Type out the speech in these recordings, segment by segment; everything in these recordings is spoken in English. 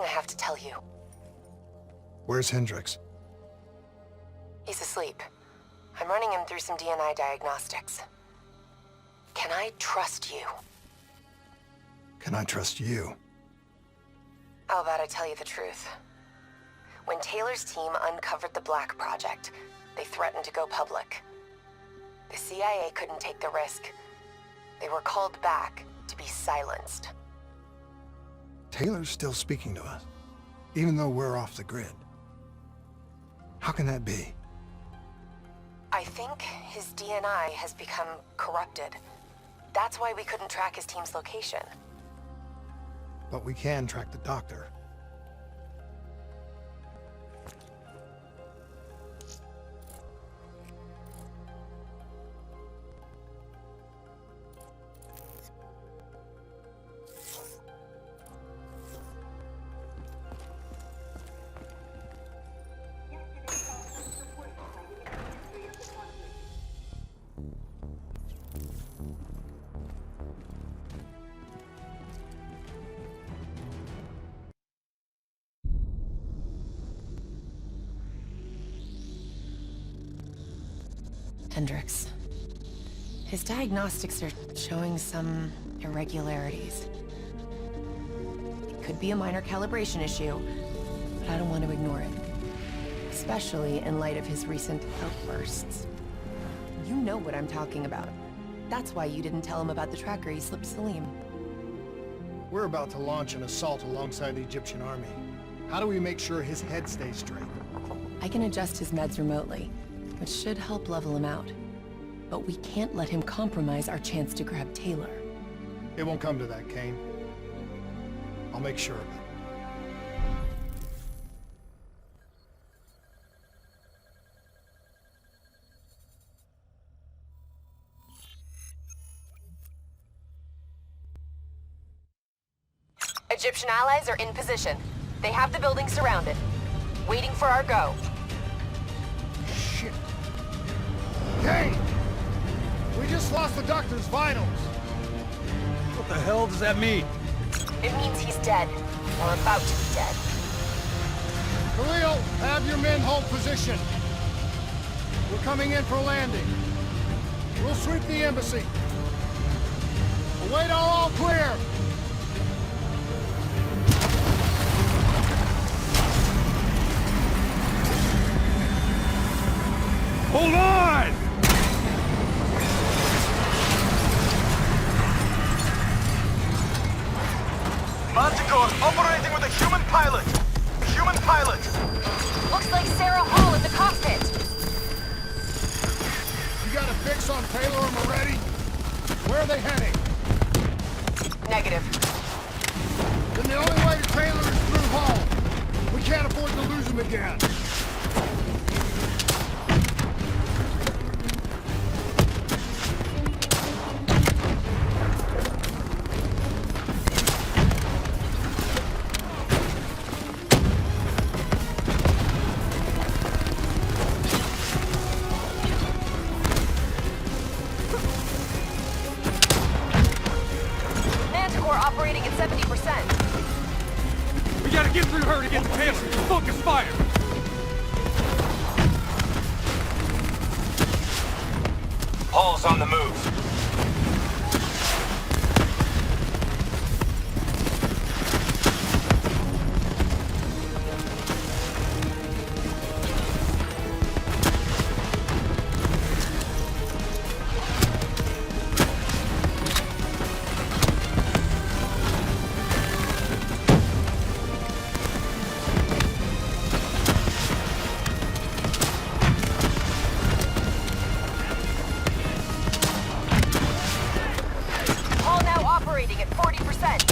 I have to tell you. Where's Hendricks? He's asleep. I'm running him through some DNA diagnostics. Can I trust you? Can I trust you? How about I tell you the truth? When Taylor's team uncovered the Black Project, they threatened to go public. The CIA couldn't take the risk. They were called back to be silenced. Taylor's still speaking to us, even though we're off the grid. How can that be? I think his DNI has become corrupted. That's why we couldn't track his team's location. But we can track the doctor. Hendricks. His diagnostics are showing some irregularities. It could be a minor calibration issue, but I don't want to ignore it. Especially in light of his recent outbursts. You know what I'm talking about. That's why you didn't tell him about the tracker he slipped Salim. We're about to launch an assault alongside the Egyptian army. How do we make sure his head stays straight? I can adjust his meds remotely, which should help level him out. But we can't let him compromise our chance to grab Taylor. It won't come to that, Kane. I'll make sure of it. Egyptian allies are in position. They have the building surrounded, waiting for our go. Shit. Kane! We just lost the doctor's vitals. What the hell does that mean? It means he's dead, or about to be dead. Khalil, have your men hold position. We're coming in for landing. We'll sweep the embassy. Await all clear. Hold on! Manticore operating with a human pilot! Human pilot! Looks like Sarah Hall at the cockpit. You got a fix on Taylor and Moretti? Where are they heading? Negative. Then the only way to Taylor is through Hall. We can't afford to lose him again. Operating at 70%. We gotta get through her to get the Taylor. Focus fire! Hall's on the move. At 40%.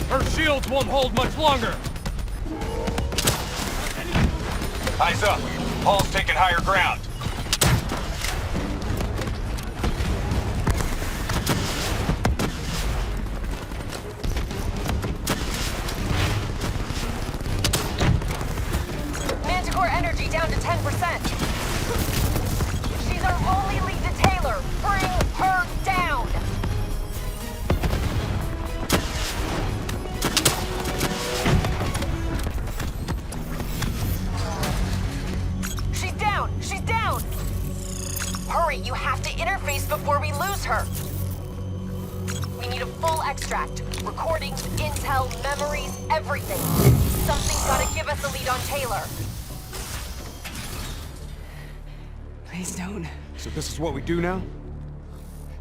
Her shields won't hold much longer. Eyes up. Hall's taking higher ground. Manticore energy down to 10%. She's our only lead to Taylor. Bring her down. Hurry, you have to interface before we lose her. We need a full extract. Recordings, intel, memories, everything. Something's gotta give us a lead on Taylor. Please don't. So this is what we do now?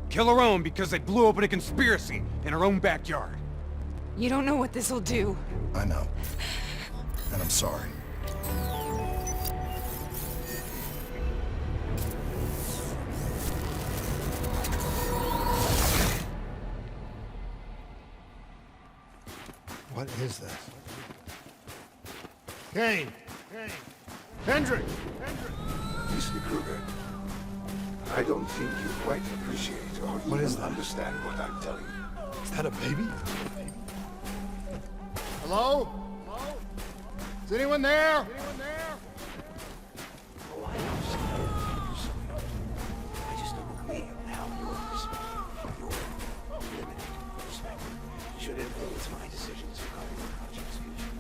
Kill our own because they blew open a conspiracy in our own backyard. You don't know what this'll do. I know. And I'm sorry. What is this? Kane! Hendrik! Mr. Kruger, I don't think you quite appreciate or What even is that? understand what I'm telling you. Is that a baby? Hello? Is anyone there? Oh, I understand. I just don't agree on how your limited perspective should influence my decisions regarding the project's future.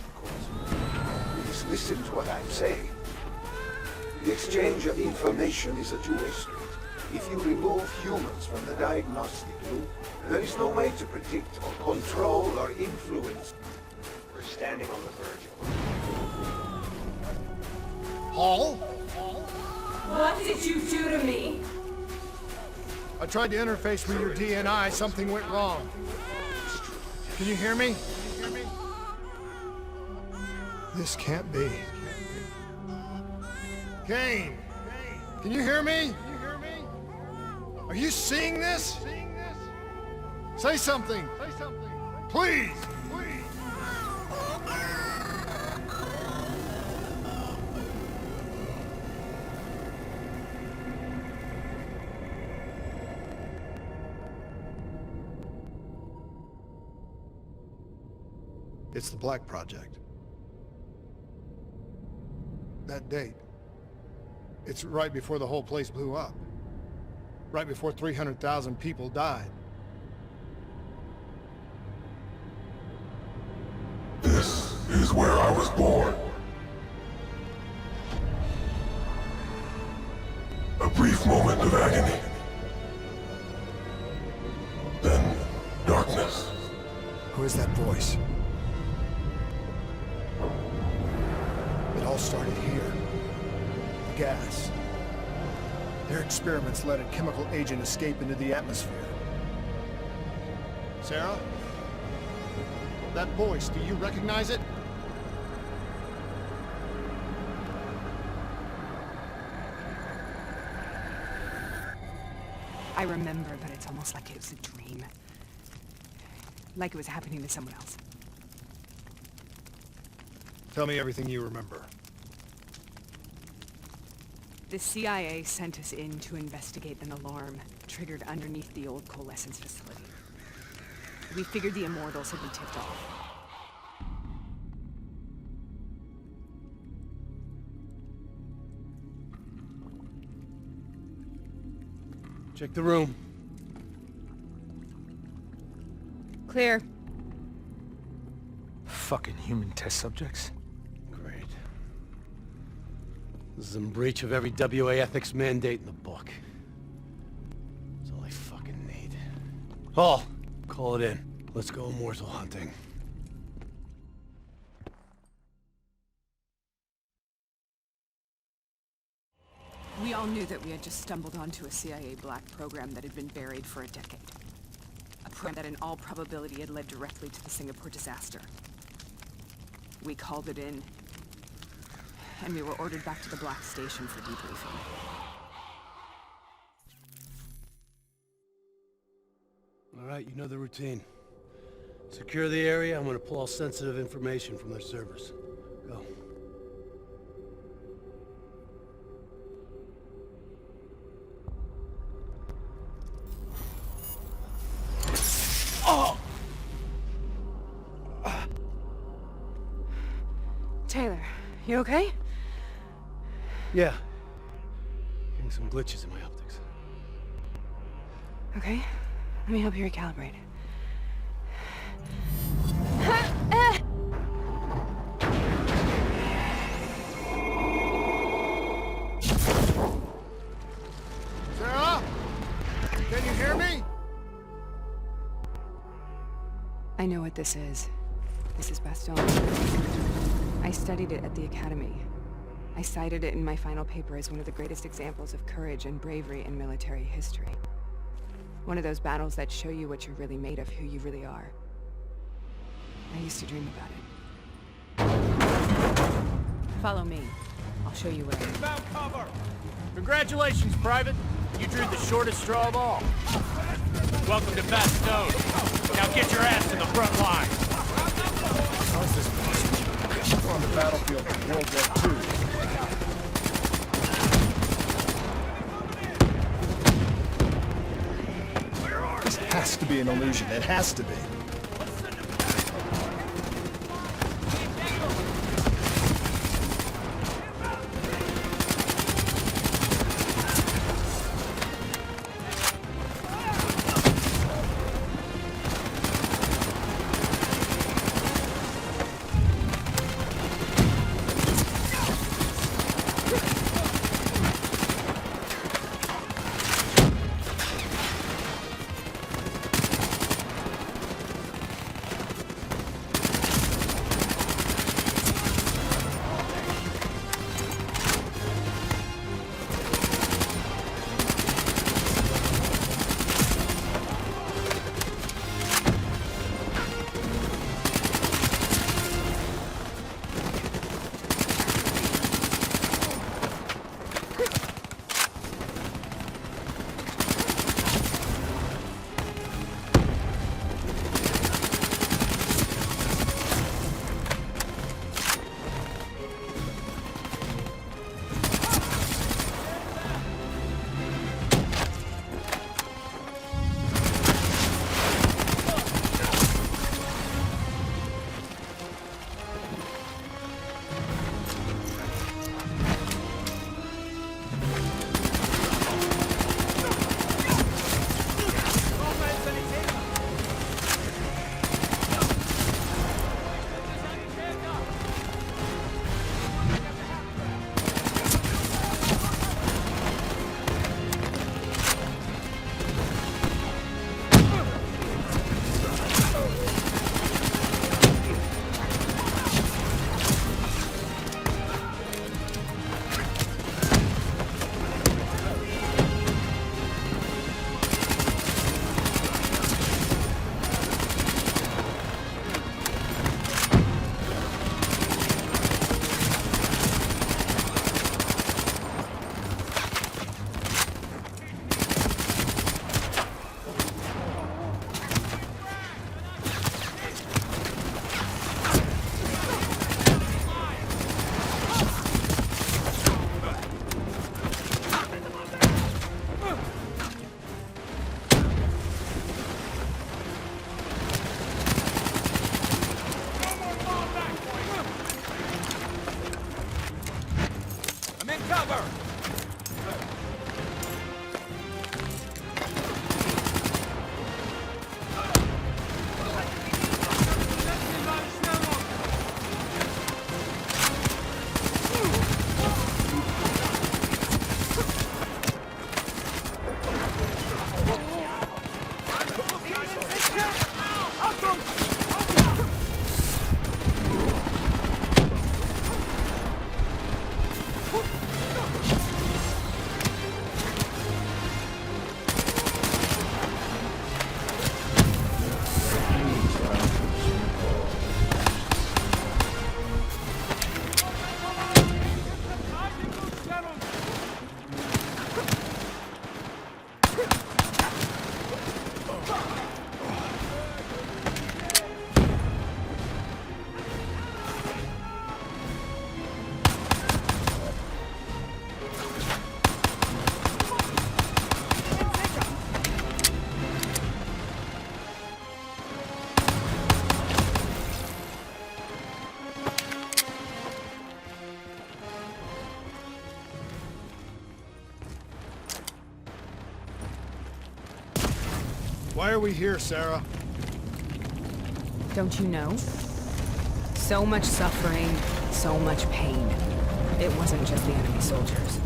Of course, please listen to what I'm saying. The exchange of information is a two-way street. If you remove humans from the diagnostic loop, there is no way to predict or control or influence. We're standing on the verge of... Paul? What did you do to me? I tried to interface with your DNI. Something went wrong. Can you hear me? This can't be. Kane! Can you hear me? Are you seeing this? Say something! Please! It's the Black Project. That date. It's right before the whole place blew up. Right before 300,000 people died. This is where I was born. A brief moment of agony. Then darkness. Who is that voice? It all started here. The gas. Their experiments let a chemical agent escape into the atmosphere. Sarah? That voice, do you recognize it? I remember, but it's almost like it was a dream. Like it was happening to someone else. Tell me everything you remember. The CIA sent us in to investigate an alarm triggered underneath the old coalescence facility. We figured the Immortals had been tipped off. Check the room. Clear. Fucking human test subjects. Great. This is in breach of every WA ethics mandate in the book. That's all I fucking need. Paul, call it in. Let's go immortal hunting. We all knew that we had just stumbled onto a CIA black program that had been buried for a decade. A program that in all probability had led directly to the Singapore disaster. We called it in, and we were ordered back to the Black Station for debriefing. All right, you know the routine. Secure the area. I'm gonna pull all sensitive information from their servers. Go. Taylor, you okay? Yeah. Getting some glitches in my optics. Okay, let me help you recalibrate. I know what this is. This is Bastion. I studied it at the academy. I cited it in my final paper as one of the greatest examples of courage and bravery in military history. One of those battles that show you what you're really made of, who you really are. I used to dream about it. Follow me. I'll show you where I am. Found cover! Congratulations, Private. You drew the shortest straw of all. Welcome to Bastion. Now get your ass to the front line. How's this possible? We're on the battlefield of World War II. This has to be an illusion. It has to be. Why are we here, Sarah? Don't you know? So much suffering, so much pain. It wasn't just the enemy soldiers.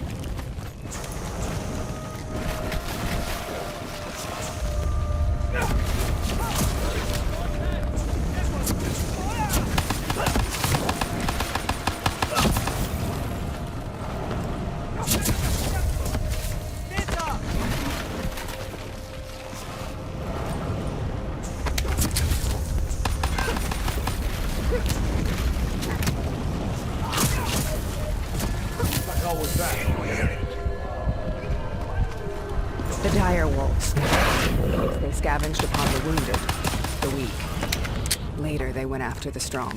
was that? The dire wolves. They scavenged upon the wounded, the weak. Later, they went after the strong.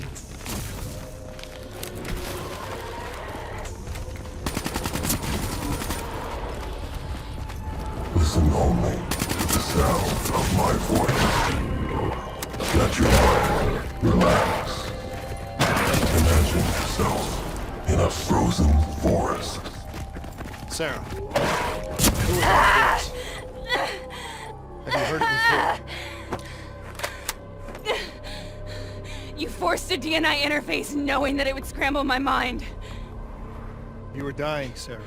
Listen only to the sound of my voice. Let your mind relax. Imagine yourself in a frozen forest. Sarah. Who is that voice? Have you heard it before? You forced a DNI interface knowing that it would scramble my mind. You were dying, Sarah.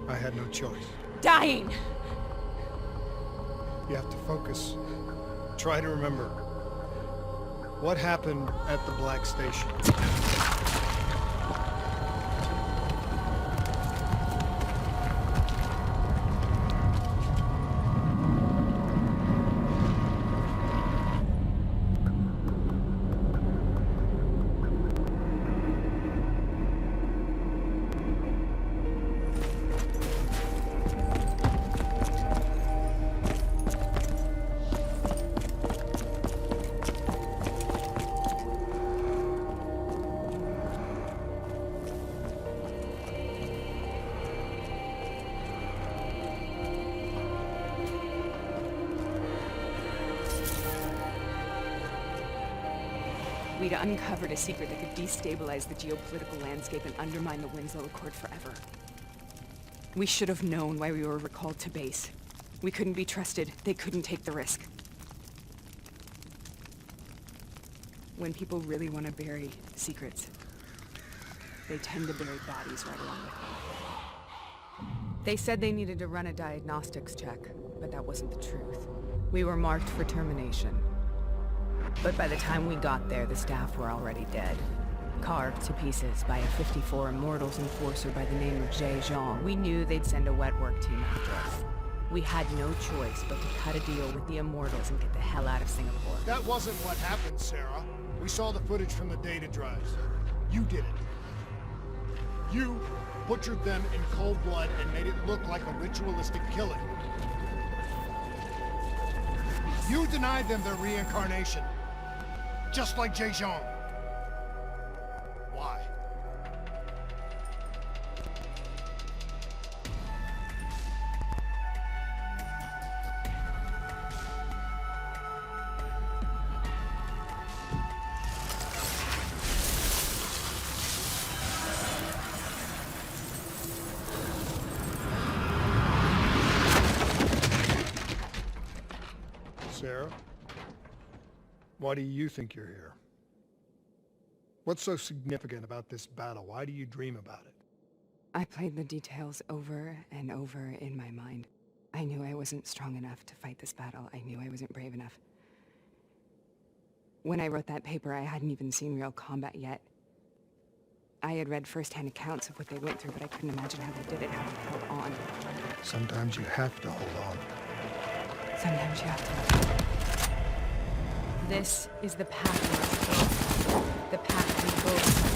I had no choice. Dying! You have to focus. Try to remember. What happened at the Black Station? We'd uncovered a secret that could destabilize the geopolitical landscape and undermine the Winslow Accord forever. We should have known why we were recalled to base. We couldn't be trusted. They couldn't take the risk. When people really want to bury secrets, they tend to bury bodies right along with them. They said they needed to run a diagnostics check, but that wasn't the truth. We were marked for termination. But by the time we got there, the staff were already dead. Carved to pieces by a 54 Immortals enforcer by the name of Jay Jean. We knew they'd send a wet work team after us. We had no choice but to cut a deal with the Immortals and get the hell out of Singapore. That wasn't what happened, Sarah. We saw the footage from the data drives. You did it. You butchered them in cold blood and made it look like a ritualistic killing. You denied them their reincarnation. Just like Jay Jean. Why? Sarah? Why do you think you're here? What's so significant about this battle? Why do you dream about it? I played the details over and over in my mind. I knew I wasn't strong enough to fight this battle. I knew I wasn't brave enough. When I wrote that paper, I hadn't even seen real combat yet. I had read first-hand accounts of what they went through, but I couldn't imagine how they did it, how they held on. Sometimes you have to hold on. Sometimes you have to. This is the path we must take. The path we both.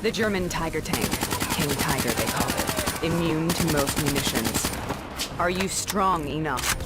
The German Tiger tank. King Tiger, they call it. Immune to most munitions. Are you strong enough